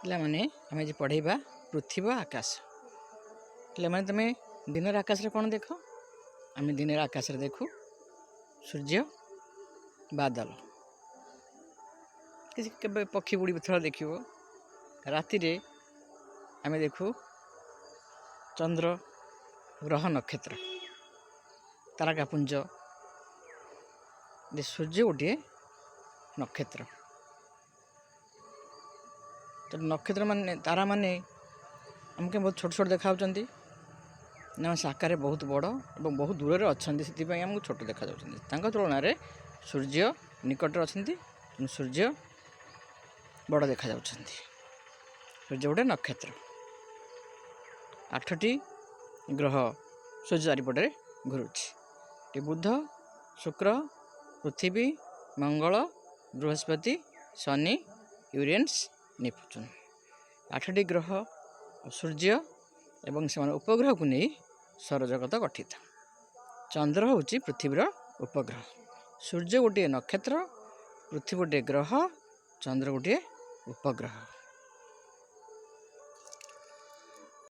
ପିଲାମାନେ ଆମେ ଆଜି ପଢ଼େଇବା ପୃଥିବୀ ଆକାଶ। ପିଲାମାନେ ତୁମେ ଦିନର ଆକାଶରେ କ'ଣ ଦେଖ? ଆମେ ଦିନର ଆକାଶରେ ଦେଖୁ ସୂର୍ଯ୍ୟ, ବାଦଲ, କିଛି କେବେ ପକ୍ଷୀ ବୁଡ଼ି ଥର ଦେଖିବ। ରାତିରେ ଆମେ ଦେଖୁ ଚନ୍ଦ୍ର, ଗ୍ରହ, ନକ୍ଷତ୍ର, ତାରକାପୁଞ୍ଜ। ସୂର୍ଯ୍ୟ ଗୋଟିଏ ନକ୍ଷତ୍ର। ତ ନକ୍ଷତ୍ର ମାନେ ତାରା ମାନେ ଆମକୁ ବହୁତ ଛୋଟ ଛୋଟ ଦେଖାଯାଉଛନ୍ତି ନା ସେ ଆକାରରେ ବହୁତ ବଡ଼ ଏବଂ ବହୁତ ଦୂରରେ ଅଛନ୍ତି, ସେଥିପାଇଁ ଆମକୁ ଛୋଟ ଦେଖାଯାଉଛନ୍ତି। ତାଙ୍କ ତୁଳନାରେ ସୂର୍ଯ୍ୟ ନିକଟରେ ଅଛନ୍ତି, ସୂର୍ଯ୍ୟ ବଡ଼ ଦେଖାଯାଉଛନ୍ତି। ସୂର୍ଯ୍ୟ ଗୋଟେ ନକ୍ଷତ୍ର। 8ଟି ଗ୍ରହ ସୂର୍ଯ୍ୟ ଚାରିପଟରେ ଘୁରୁଛି। ବୁଧ, ଶୁକ୍ର, ପୃଥିବୀ, ମଙ୍ଗଳ, ବୃହସ୍ପତି, ଶନି, ୟୁରେନସ୍, ନେପଚୁନ୍। 8ଟି ଗ୍ରହ ସୂର୍ଯ୍ୟ ଏବଂ ସେମାନେ ଉପଗ୍ରହକୁ ନେଇ ସୌରଜଗତ ଗଠିତ। ଚନ୍ଦ୍ର ହେଉଛି ପୃଥିବୀର ଉପଗ୍ରହ। ସୂର୍ଯ୍ୟ ଗୋଟିଏ ନକ୍ଷତ୍ର, ପୃଥିବୀ ଗୋଟିଏ ଗ୍ରହ, ଚନ୍ଦ୍ର ଗୋଟିଏ ଉପଗ୍ରହ।